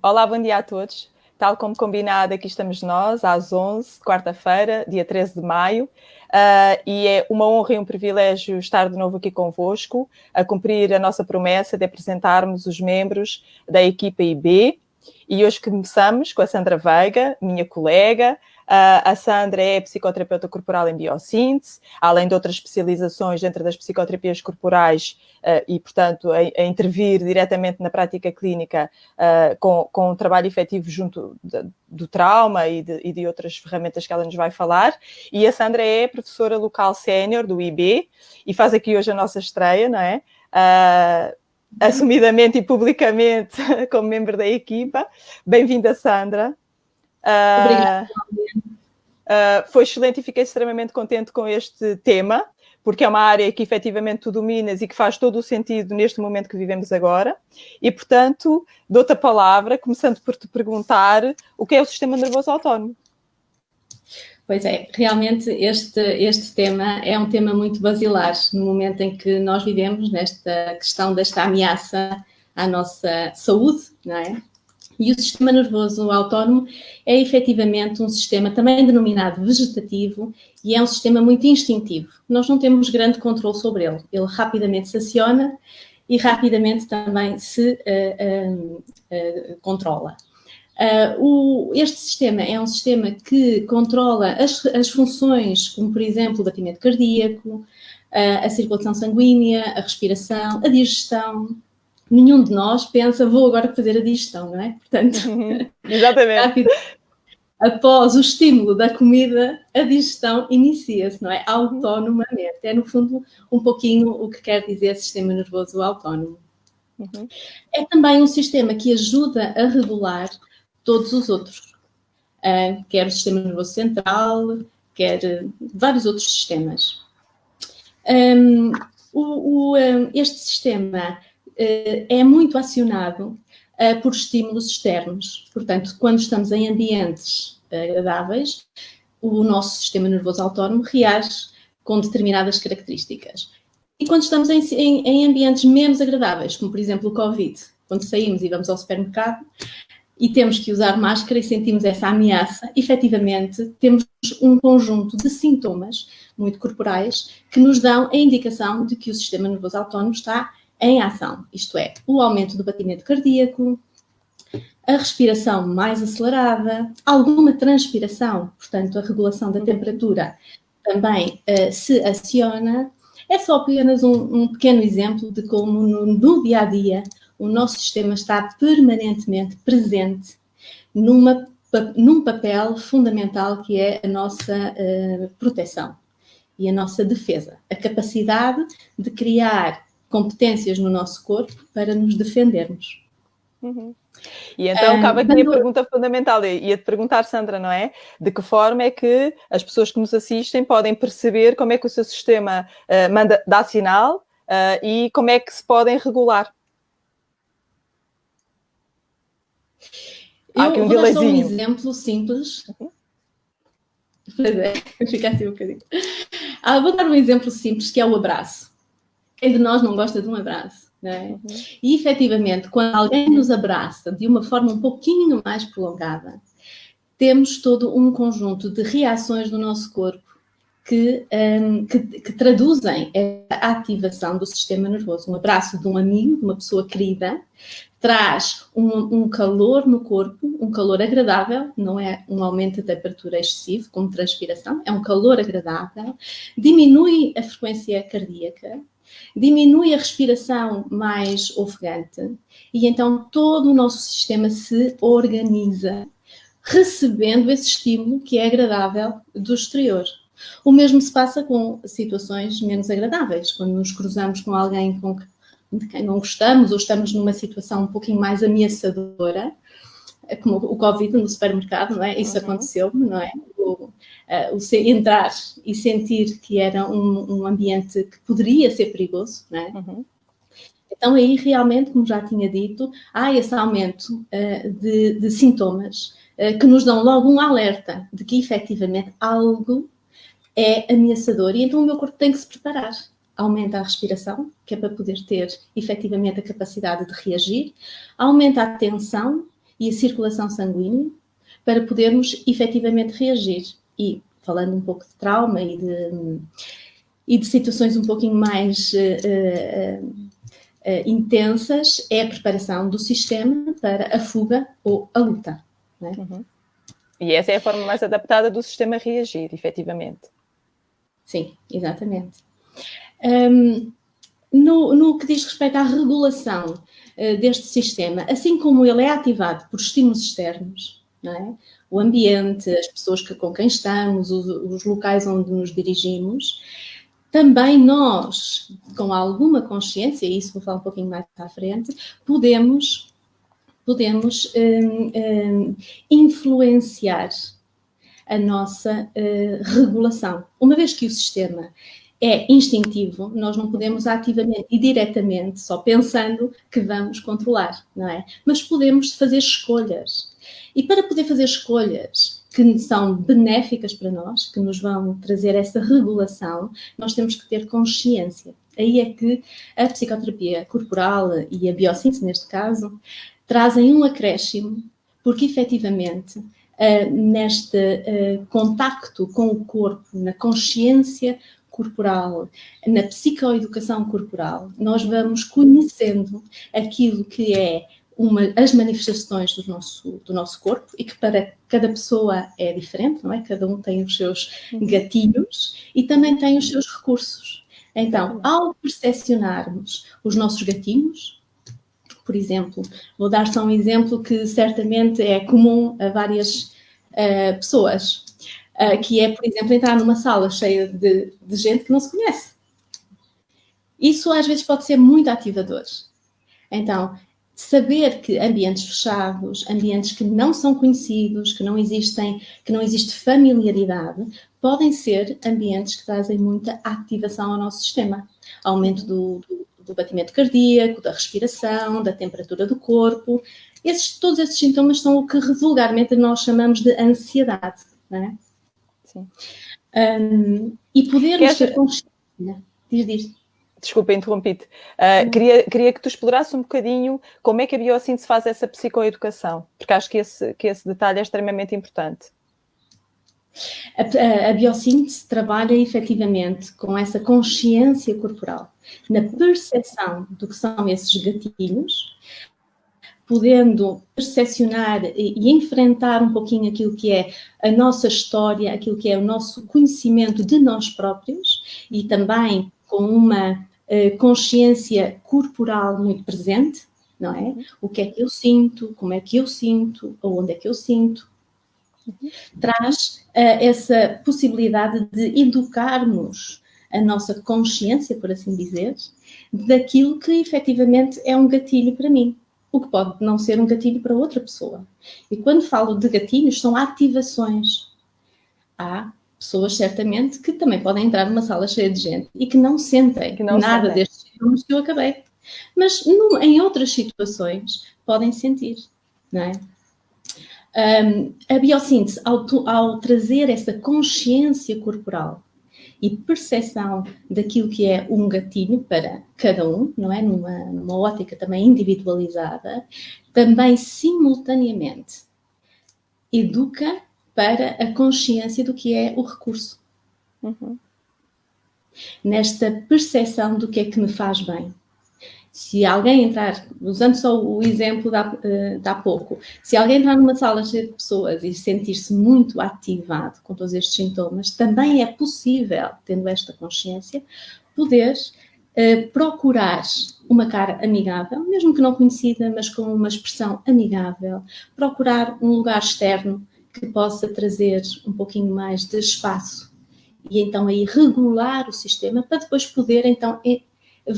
Olá, bom dia a todos. Tal como combinado, aqui estamos nós, às 11, quarta-feira, dia 13 de maio, e é uma honra e um privilégio estar de novo aqui convosco, a cumprir a nossa promessa de apresentarmos os membros da equipa IB. E hoje começamos com a Sandra Veiga, minha colega. A Sandra é psicoterapeuta corporal em biossíntese, além de outras especializações dentro das psicoterapias corporais e, portanto, a intervir diretamente na prática clínica com um trabalho efetivo junto do trauma e de outras ferramentas que ela nos vai falar. E a Sandra é professora local sénior do IB e faz aqui hoje a nossa estreia, não é? Assumidamente e publicamente como membro da equipa. Bem-vinda, Sandra. Obrigada. Foi excelente e fiquei extremamente contente com este tema, porque é uma área que efetivamente tu dominas e que faz todo o sentido neste momento que vivemos agora. E, portanto, dou-te a palavra, começando por te perguntar o que é o sistema nervoso autónomo. Pois é, realmente este tema é um tema muito basilar no momento em que nós vivemos nesta questão desta ameaça à nossa saúde, não é? E o sistema nervoso autónomo é efetivamente um sistema também denominado vegetativo e é um sistema muito instintivo. Nós não temos grande controle sobre ele. Ele rapidamente se aciona e rapidamente também se controla. Este sistema é um sistema que controla as funções, como por exemplo o batimento cardíaco, a circulação sanguínea, a respiração, a digestão. Nenhum de nós pensa, vou agora fazer a digestão, não é? Portanto, exatamente. Após o estímulo da comida, a digestão inicia-se, não é? Autonomamente. É, no fundo, um pouquinho o que quer dizer sistema nervoso autónomo. É também um sistema que ajuda a regular todos os outros. Quer o sistema nervoso central, quer vários outros sistemas. Este sistema é muito acionado por estímulos externos. Portanto, quando estamos em ambientes agradáveis, o nosso sistema nervoso autónomo reage com determinadas características. E quando estamos em ambientes menos agradáveis, como por exemplo o Covid, quando saímos e vamos ao supermercado e temos que usar máscara e sentimos essa ameaça, efetivamente temos um conjunto de sintomas muito corporais que nos dão a indicação de que o sistema nervoso autónomo está em ação. Isto é, o aumento do batimento cardíaco, a respiração mais acelerada, alguma transpiração, portanto a regulação da temperatura também se aciona. É só apenas um pequeno exemplo de como no dia-a-dia o nosso sistema está permanentemente presente num papel fundamental que é a nossa proteção e a nossa defesa. A capacidade de criar competências no nosso corpo para nos defendermos. E então cabe aqui a pergunta fundamental, ia-te perguntar, Sandra, não é? De que forma é que as pessoas que nos assistem podem perceber como é que o seu sistema dá sinal e como é que se podem regular? Há aqui um delayzinho. Vou dar só um exemplo simples. Pois é, fica assim um bocadinho. Vou dar um exemplo simples, que é o abraço. Quem de nós não gosta de um abraço? Não é? E, efetivamente, quando alguém nos abraça de uma forma um pouquinho mais prolongada, temos todo um conjunto de reações no nosso corpo que traduzem a ativação do sistema nervoso. Um abraço de um amigo, de uma pessoa querida, traz um calor no corpo, um calor agradável, não é um aumento da temperatura excessivo, como transpiração, é um calor agradável, diminui a frequência cardíaca, diminui a respiração mais ofegante e então todo o nosso sistema se organiza recebendo esse estímulo que é agradável do exterior. O mesmo se passa com situações menos agradáveis, quando nos cruzamos com alguém de quem não gostamos ou estamos numa situação um pouquinho mais ameaçadora, como o Covid no supermercado, não é? Isso aconteceu-me, não é? Entrar e sentir que era um ambiente que poderia ser perigoso, não é? Então aí realmente, como já tinha dito, há esse aumento de sintomas que nos dão logo um alerta de que efetivamente algo é ameaçador e então o meu corpo tem que se preparar. Aumenta a respiração, que é para poder ter efetivamente a capacidade de reagir, aumenta a tensão e a circulação sanguínea para podermos efetivamente reagir. E falando um pouco de trauma e de situações um pouquinho mais intensas, é a preparação do sistema para a fuga ou a luta. Não é? Uhum. E essa é a forma mais adaptada do sistema reagir, efetivamente. Sim, exatamente. No que diz respeito à regulação deste sistema, assim como ele é ativado por estímulos externos, não é? O ambiente, as pessoas com quem estamos, os locais onde nos dirigimos, também nós, com alguma consciência, e isso vou falar um pouquinho mais à frente, podemos influenciar a nossa regulação. Uma vez que o sistema é instintivo, nós não podemos ativamente e diretamente, só pensando que vamos controlar, não é? Mas podemos fazer escolhas. E para poder fazer escolhas que são benéficas para nós, que nos vão trazer essa regulação, nós temos que ter consciência. Aí é que a psicoterapia corporal e a biossíntese, neste caso, trazem um acréscimo, porque efetivamente neste contacto com o corpo, na consciência corporal, na psicoeducação corporal, nós vamos conhecendo aquilo que é as manifestações do nosso corpo e que para cada pessoa é diferente, não é? Cada um tem os seus gatilhos e também tem os seus recursos. Então, ao percepcionarmos os nossos gatilhos, por exemplo, vou dar só um exemplo que certamente é comum a várias pessoas, que é, por exemplo, entrar numa sala cheia de gente que não se conhece. Isso às vezes pode ser muito ativador. Então, saber que ambientes fechados, ambientes que não são conhecidos, que não existe familiaridade, podem ser ambientes que trazem muita ativação ao nosso sistema. Aumento do batimento cardíaco, da respiração, da temperatura do corpo. Todos esses sintomas são o que vulgarmente nós chamamos de ansiedade, não é? Sim. E podermos ter consciência. Diz. Desculpa, interrompi-te. Queria que tu explorasse um bocadinho como é que a biossíntese faz essa psicoeducação, porque acho que esse detalhe é extremamente importante. A biossíntese trabalha efetivamente com essa consciência corporal, na percepção do que são esses gatilhos, podendo percepcionar e enfrentar um pouquinho aquilo que é a nossa história, aquilo que é o nosso conhecimento de nós próprios e também com uma consciência corporal muito presente, não é? O que é que eu sinto, como é que eu sinto, aonde é que eu sinto. Traz essa possibilidade de educarmos a nossa consciência, por assim dizer, daquilo que efetivamente é um gatilho para mim, o que pode não ser um gatilho para outra pessoa. E quando falo de gatilhos, são ativações. Há pessoas, certamente, que também podem entrar numa sala cheia de gente e que não sentem nada destes sintomas que eu acabei. Mas em outras situações podem sentir, não é? A biossíntese, ao trazer essa consciência corporal e percepção daquilo que é um gatilho para cada um, não é? Numa ótica também individualizada, também simultaneamente educa para a consciência do que é o recurso. Nesta percepção do que é que me faz bem. Se alguém entrar, usando só o exemplo de há pouco, se alguém entrar numa sala cheia de pessoas e sentir-se muito ativado com todos estes sintomas, também é possível, tendo esta consciência, poder procurar uma cara amigável, mesmo que não conhecida, mas com uma expressão amigável, procurar um lugar externo que possa trazer um pouquinho mais de espaço e então aí regular o sistema para depois poder então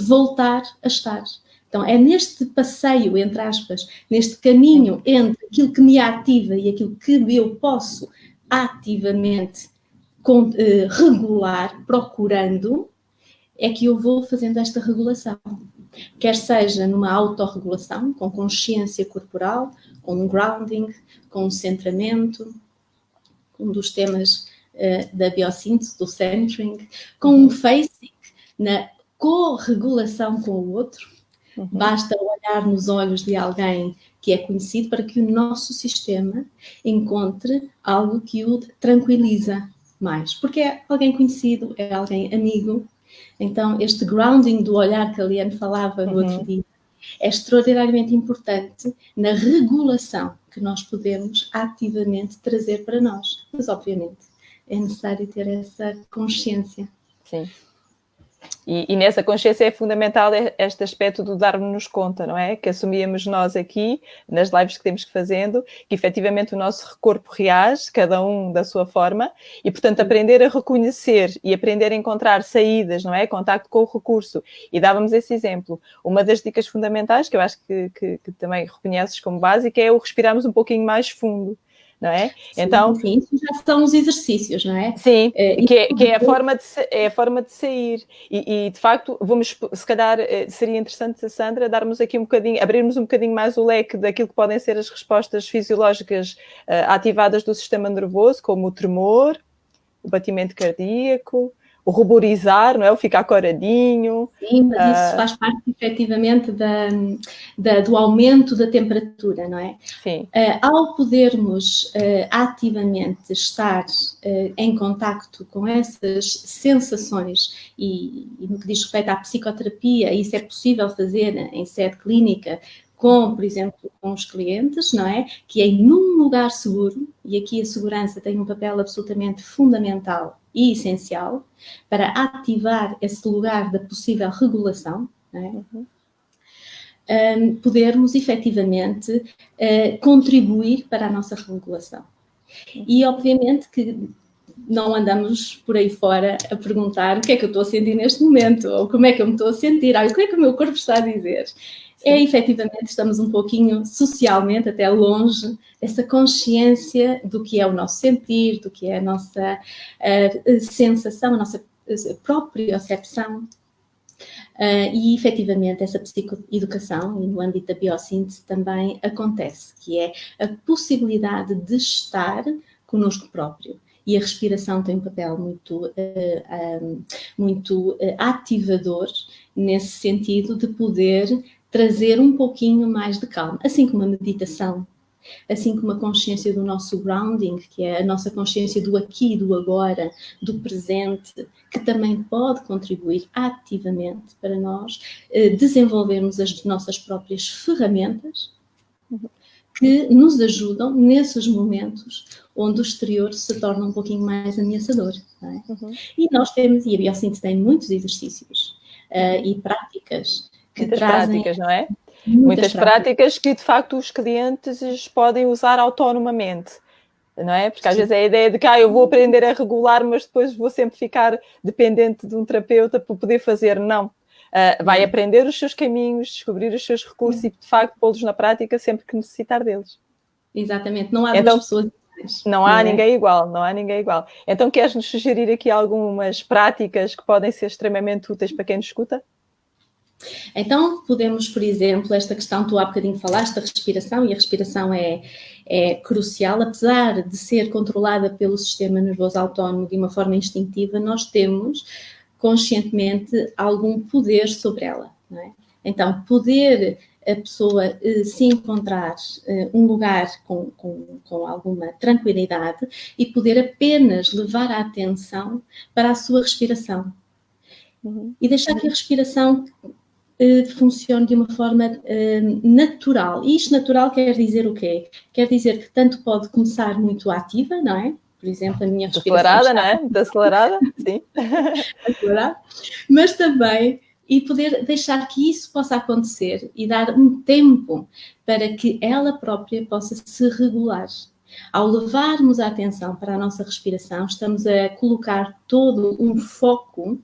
voltar a estar. Então, é neste passeio, entre aspas, neste caminho entre aquilo que me ativa e aquilo que eu posso ativamente regular, procurando, é que eu vou fazendo esta regulação. Quer seja numa autorregulação, com consciência corporal, com um grounding, com um centramento, um dos temas da biossíntese, do centering, com um facing, na corregulação com o outro, Basta olhar nos olhos de alguém que é conhecido para que o nosso sistema encontre algo que o tranquiliza mais. Porque é alguém conhecido, é alguém amigo. Então, este grounding do olhar que a Liane falava no outro dia é extraordinariamente importante na regulação que nós podemos ativamente trazer para nós. Mas, obviamente, é necessário ter essa consciência. Sim. E nessa consciência é fundamental este aspecto do darmos-nos conta, não é? Que assumíamos nós aqui, nas lives que temos que fazendo, que efetivamente o nosso corpo reage, cada um da sua forma, e portanto aprender a reconhecer e aprender a encontrar saídas, não é? Contacto com o recurso. E dávamos esse exemplo. Uma das dicas fundamentais, que eu acho que também reconheces como básica, é o respirarmos um pouquinho mais fundo. Não é? Sim, então, sim, isso já são os exercícios, não é? Sim, que é a forma de sair. E de facto, vamos, se calhar, seria interessante, Sandra, darmos aqui um bocadinho, abrirmos um bocadinho mais o leque daquilo que podem ser as respostas fisiológicas ativadas do sistema nervoso, como o tremor, o batimento cardíaco, o ruborizar, não é? O ficar coradinho. Sim, mas isso faz parte, efetivamente, do aumento da temperatura, não é? Sim. Ao podermos ativamente estar em contacto com essas sensações e no que diz respeito à psicoterapia, isso é possível fazer em sede clínica, com, por exemplo, com os clientes, não é? Que é num lugar seguro, e aqui a segurança tem um papel absolutamente fundamental e essencial para ativar esse lugar da possível regulação, não é? Podermos efetivamente contribuir para a nossa regulação. E obviamente que não andamos por aí fora a perguntar o que é que eu estou a sentir neste momento, ou como é que eu me estou a sentir, o que é que o meu corpo está a dizer. Efetivamente, estamos um pouquinho socialmente até longe dessa consciência do que é o nosso sentir, do que é a nossa sensação, a nossa própria percepção. E, efetivamente, essa psicoeducação, e no âmbito da biossíntese também acontece, que é a possibilidade de estar connosco próprio. E a respiração tem um papel muito ativador nesse sentido de poder trazer um pouquinho mais de calma, assim como a meditação, assim como a consciência do nosso grounding, que é a nossa consciência do aqui e do agora, do presente, que também pode contribuir ativamente para nós desenvolvermos as nossas próprias ferramentas que nos ajudam nesses momentos onde o exterior se torna um pouquinho mais ameaçador. Não é? E nós temos, e a biossíntese tem muitos exercícios e práticas que muitas trazem... práticas, não é? Muitas práticas que, de facto, os clientes podem usar autonomamente, não é? Porque às vezes é a ideia de que eu vou aprender a regular, mas depois vou sempre ficar dependente de um terapeuta para poder fazer. Não. Vai aprender os seus caminhos, descobrir os seus recursos e, de facto, pô-los na prática sempre que necessitar deles. Exatamente. Não há duas pessoas iguais. Não há ninguém igual, não há ninguém igual. Então, queres-nos sugerir aqui algumas práticas que podem ser extremamente úteis para quem nos escuta? Então, podemos, por exemplo, esta questão, tu há bocadinho falaste da respiração, e a respiração é crucial, apesar de ser controlada pelo sistema nervoso autónomo de uma forma instintiva, nós temos conscientemente algum poder sobre ela, não é? Então, poder a pessoa se encontrar um lugar com alguma tranquilidade e poder apenas levar a atenção para a sua respiração. E deixar que a respiração funcione de uma forma natural. E isto natural quer dizer o quê? Quer dizer que tanto pode começar muito ativa, não é? Por exemplo, a minha respiração... Acelerada, não é? Muito acelerada, sim. Acelerada. Mas também, e poder deixar que isso possa acontecer e dar um tempo para que ela própria possa se regular. Ao levarmos a atenção para a nossa respiração, estamos a colocar todo um foco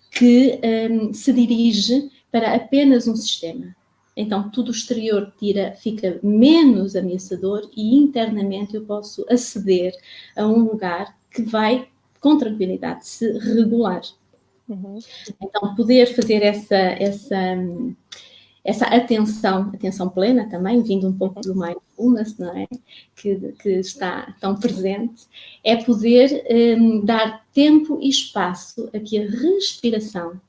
que se dirige para apenas um sistema. Então, tudo o exterior fica menos ameaçador e internamente eu posso aceder a um lugar que vai, com tranquilidade, se regular. Então, poder fazer essa atenção plena também, vindo um pouco do mindfulness, não é? Que está tão presente, é poder dar tempo e espaço a que a respiração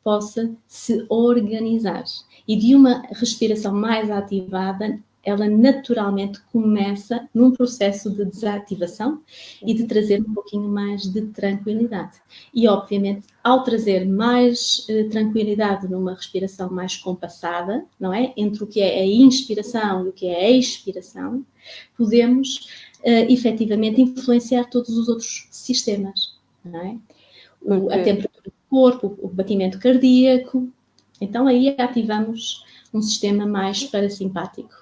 possa se organizar. E de uma respiração mais ativada, ela naturalmente começa num processo de desativação e de trazer um pouquinho mais de tranquilidade. E, obviamente, ao trazer mais tranquilidade numa respiração mais compassada, não é? Entre o que é a inspiração e o que é a expiração, podemos, efetivamente, influenciar todos os outros sistemas, não é? A temperatura do corpo, o batimento cardíaco. Então, aí ativamos um sistema mais parasimpático.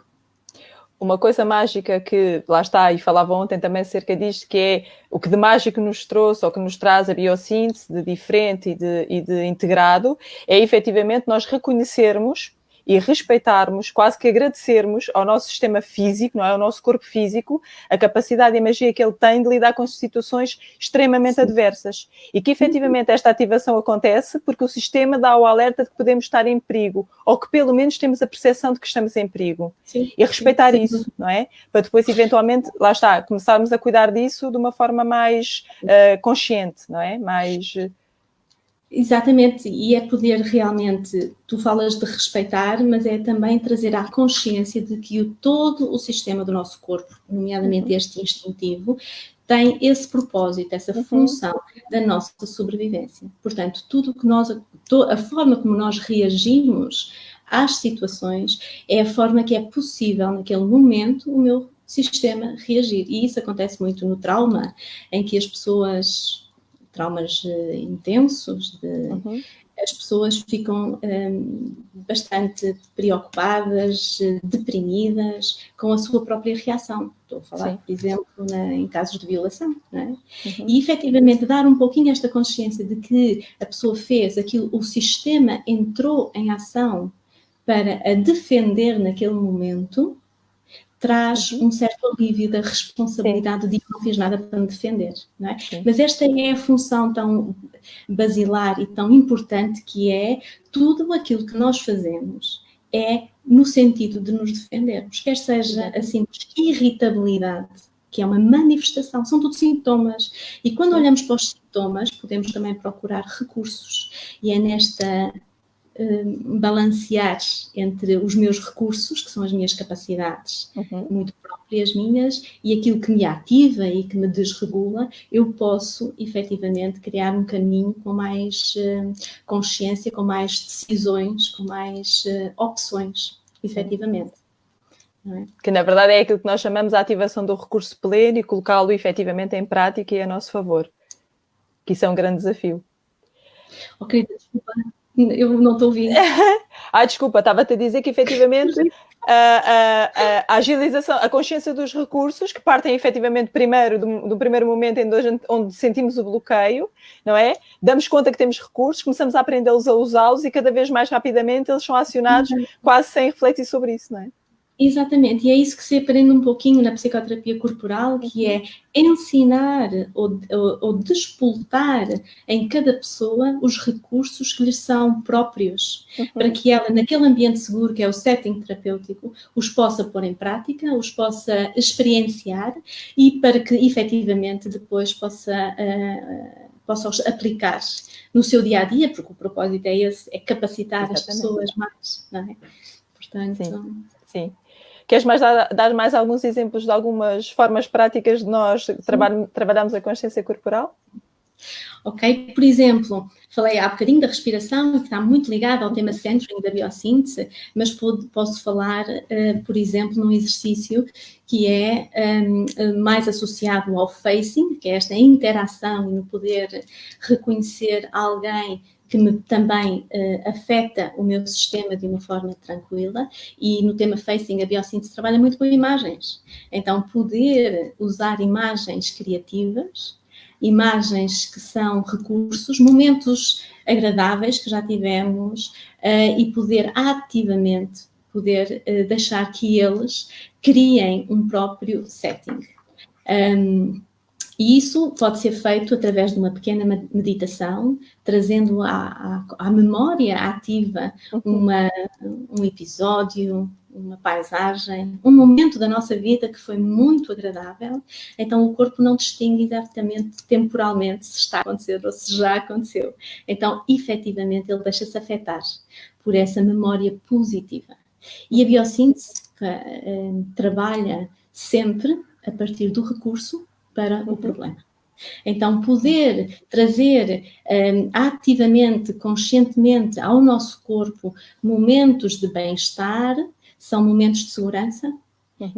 Uma coisa mágica que, lá está, e falava ontem também acerca disto, que é o que de mágico nos trouxe, ou que nos traz a biossíntese, de diferente e de integrado, é efetivamente nós reconhecermos e respeitarmos, quase que agradecermos ao nosso sistema físico, não é? Ao nosso corpo físico, a capacidade e a magia que ele tem de lidar com situações extremamente adversas. E que efetivamente esta ativação acontece porque o sistema dá o alerta de que podemos estar em perigo, ou que pelo menos temos a percepção de que estamos em perigo. Sim. E respeitar isso, não é? Para depois, eventualmente, lá está, começarmos a cuidar disso de uma forma mais consciente, não é? Mais... Exatamente, e é poder realmente, tu falas de respeitar, mas é também trazer à consciência de que todo o sistema do nosso corpo, nomeadamente este instintivo, tem esse propósito, essa função da nossa sobrevivência. Portanto, tudo que nós, a forma como nós reagimos às situações é a forma que é possível, naquele momento, o meu sistema reagir. E isso acontece muito no trauma, em que as pessoas... traumas intensos, as pessoas ficam bastante preocupadas, deprimidas com a sua própria reação. Estou a falar, por exemplo, em casos de violação, não é? E, efetivamente, dar um pouquinho esta consciência de que a pessoa fez aquilo, o sistema entrou em ação para a defender naquele momento, traz um certo alívio da responsabilidade de que não fiz nada para me defender, não é? Mas esta é a função tão basilar e tão importante que é tudo aquilo que nós fazemos é no sentido de nos defendermos, quer seja a simples irritabilidade, que é uma manifestação, são tudo sintomas, e quando olhamos para os sintomas podemos também procurar recursos, e é nesta... balancear entre os meus recursos, que são as minhas capacidades muito próprias minhas, e aquilo que me ativa e que me desregula, eu posso, efetivamente, criar um caminho com mais consciência, com mais decisões, com mais opções, efetivamente. Não é? Que, na verdade, é aquilo que nós chamamos a ativação do recurso pleno e colocá-lo, efetivamente, em prática e a nosso favor. Que isso é um grande desafio. Ok, desculpa. Eu não estou ouvindo. Desculpa, estava-te a dizer que, efetivamente, a agilização, a consciência dos recursos, que partem, efetivamente, primeiro do primeiro momento onde sentimos o bloqueio, não é? Damos conta que temos recursos, começamos a aprendê-los a usá-los e cada vez mais rapidamente eles são acionados quase sem refletir sobre isso, não é? Exatamente, e é isso que se aprende um pouquinho na psicoterapia corporal, que é ensinar ou despoltar em cada pessoa os recursos que lhes são próprios, para que ela, naquele ambiente seguro que é o setting terapêutico, os possa pôr em prática, os possa experienciar e para que, efetivamente, depois possa aplicar no seu dia-a-dia, porque o propósito é esse, é capacitar as pessoas mais, não é? Portanto... Sim. Queres mais dar mais alguns exemplos de algumas formas práticas de nós trabalharmos a consciência corporal? Ok, por exemplo, falei há bocadinho da respiração, que está muito ligada ao tema centering da biossíntese, mas posso falar, por exemplo, num exercício que é mais associado ao facing, que é esta interação e no poder reconhecer alguém que também afeta o meu sistema de uma forma tranquila, e no tema facing a biossíntese trabalha muito com imagens. Então, poder usar imagens criativas, imagens que são recursos, momentos agradáveis que já tivemos e poder ativamente deixar que eles criem um próprio setting. E isso pode ser feito através de uma pequena meditação, trazendo à memória ativa um episódio, uma paisagem, um momento da nossa vida que foi muito agradável. Então o corpo não distingue exatamente temporalmente se está a acontecer ou se já aconteceu. Então, efetivamente, ele deixa-se afetar por essa memória positiva. E a biossíntese trabalha sempre a partir do recurso para o problema. Então, poder trazer ativamente, conscientemente ao nosso corpo momentos de bem-estar são momentos de segurança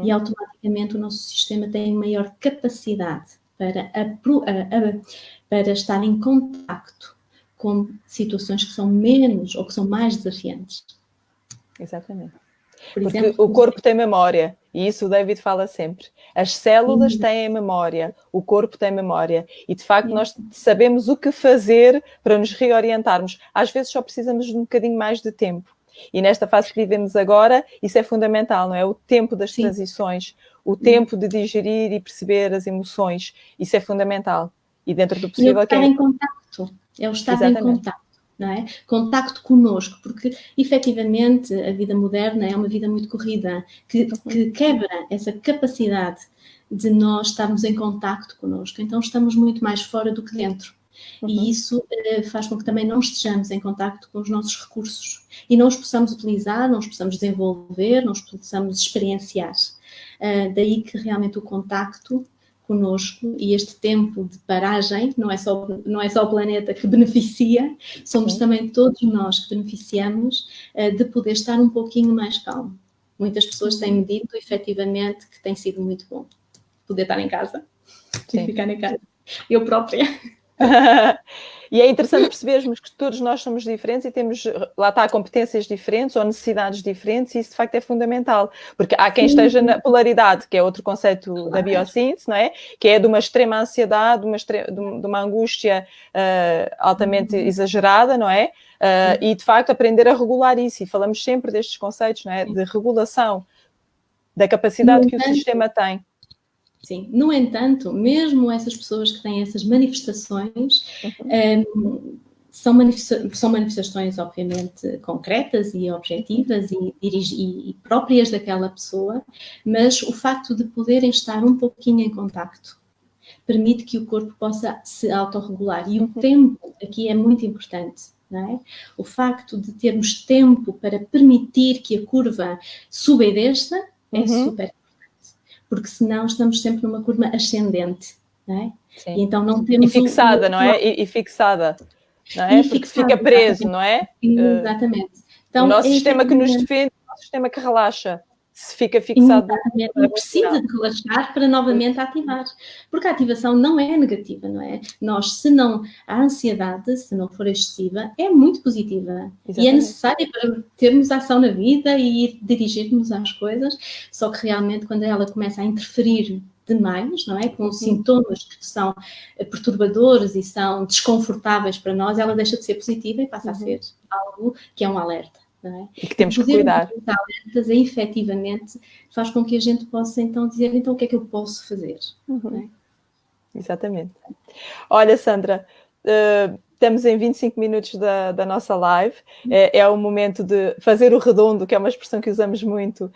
e automaticamente o nosso sistema tem maior capacidade para estar em contacto com situações que são menos ou que são mais desafiantes. Exatamente. Porque o corpo tem memória, e isso o David fala sempre. As células têm memória, o corpo tem memória, e de facto nós sabemos o que fazer para nos reorientarmos. Às vezes só precisamos de um bocadinho mais de tempo. E nesta fase que vivemos agora, isso é fundamental, não é? O tempo das transições, o tempo de digerir e perceber as emoções, isso é fundamental. E dentro do possível... E o estar em contacto, é o estar em contacto. Não é? Contacto connosco, porque efetivamente a vida moderna é uma vida muito corrida, que quebra essa capacidade de nós estarmos em contacto connosco, então estamos muito mais fora do que dentro. E isso faz com que também não estejamos em contacto com os nossos recursos e não os possamos utilizar, não os possamos desenvolver, não os possamos experienciar. Daí que realmente o contacto connosco e este tempo de paragem, não é só o planeta que beneficia, somos também todos nós que beneficiamos de poder estar um pouquinho mais calmo. Muitas pessoas têm-me dito, efetivamente, que tem sido muito bom poder estar em casa e ficar em casa. Eu própria. E é interessante percebermos que todos nós somos diferentes e temos, lá está, competências diferentes ou necessidades diferentes, e isso de facto é fundamental, porque há quem esteja na polaridade, que é outro conceito da biossíntese, não é? Que é de uma extrema ansiedade, de uma angústia altamente exagerada, não é? E de facto aprender a regular isso, e falamos sempre destes conceitos, não é? De regulação da capacidade que o sistema tem. Sim, no entanto, mesmo essas pessoas que têm essas manifestações, são manifestações obviamente concretas e objetivas e próprias daquela pessoa, mas o facto de poderem estar um pouquinho em contacto permite que o corpo possa se autorregular, e o tempo aqui é muito importante. Não é? O facto de termos tempo para permitir que a curva suba e desça é super, porque senão estamos sempre numa curva ascendente, não é? Sim. E então não temos... E fixada, não é? E fixada, não é? Porque fica preso, não é? Exatamente. Então, o nosso sistema que nos defende é o nosso sistema que relaxa. Se fica fixado... Exatamente. Não precisa de relaxar para novamente ativar. Porque a ativação não é negativa, não é? A ansiedade, se não for excessiva, é muito positiva. Exatamente. E é necessária para termos ação na vida e dirigirmos às coisas, só que realmente quando ela começa a interferir demais, não é? Com sintomas que são perturbadores e são desconfortáveis para nós, ela deixa de ser positiva e passa a ser algo que é um alerta. Não é? E que temos que cuidar. Alertas efetivamente faz com que a gente possa então dizer, então o que é que eu posso fazer? Não é? Exatamente. Olha, Sandra, estamos em 25 minutos da nossa live. É o momento de fazer o redondo, que é uma expressão que usamos muito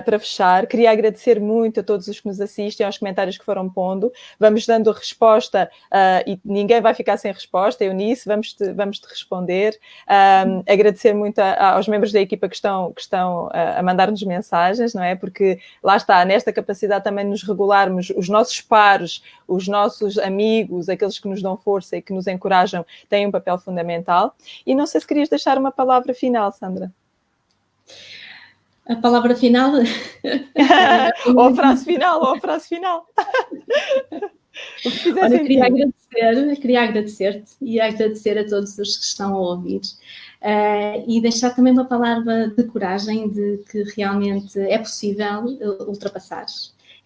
para fechar. Queria agradecer muito a todos os que nos assistem, aos comentários que foram pondo. Vamos dando resposta e ninguém vai ficar sem resposta. Eunice, vamos-te responder. Agradecer muito aos membros da equipa que estão a mandar-nos mensagens, não é? Porque lá está, nesta capacidade também de nos regularmos, os nossos pares, os nossos amigos, aqueles que nos dão força e que nos encorajam, têm um papel fundamental. E não sei se querias deixar uma palavra final, Sandra. A palavra final? Ou a frase final. Olha, queria agradecer-te e agradecer a todos os que estão a ouvir. E deixar também uma palavra de coragem, de que realmente é possível ultrapassar.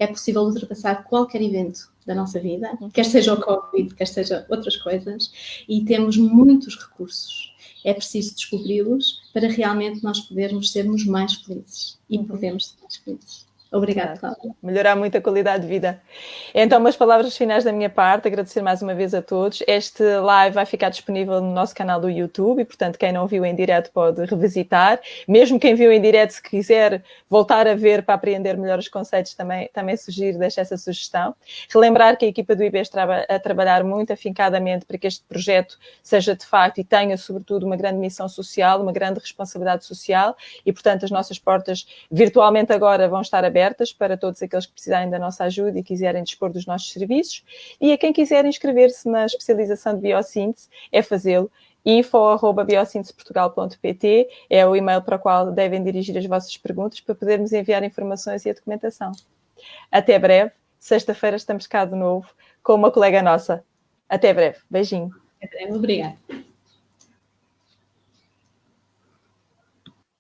É possível ultrapassar qualquer evento da nossa vida, quer seja o Covid, quer seja outras coisas, e temos muitos recursos. É preciso descobri-los para realmente nós sermos mais felizes. E podemos ser mais felizes. Obrigada, Cláudia. Melhorar muito a qualidade de vida. Então, umas palavras finais da minha parte, agradecer mais uma vez a todos. Este live vai ficar disponível no nosso canal do YouTube e, portanto, quem não viu em direto pode revisitar. Mesmo quem viu em direto, se quiser voltar a ver para apreender melhor os conceitos, também sugiro, deixo essa sugestão. Relembrar que a equipa do IB está a trabalhar muito afincadamente para que este projeto seja de facto e tenha, sobretudo, uma grande missão social, uma grande responsabilidade social e, portanto, as nossas portas virtualmente agora vão estar abertas para todos aqueles que precisarem da nossa ajuda e quiserem dispor dos nossos serviços. E a quem quiser inscrever-se na especialização de Biossíntese, é fazê-lo. info@biosínteseportugal.pt é o e-mail para o qual devem dirigir as vossas perguntas para podermos enviar informações e a documentação. Até breve. Sexta-feira estamos cá de novo com uma colega nossa. Até breve. Beijinho. Até breve. Obrigada.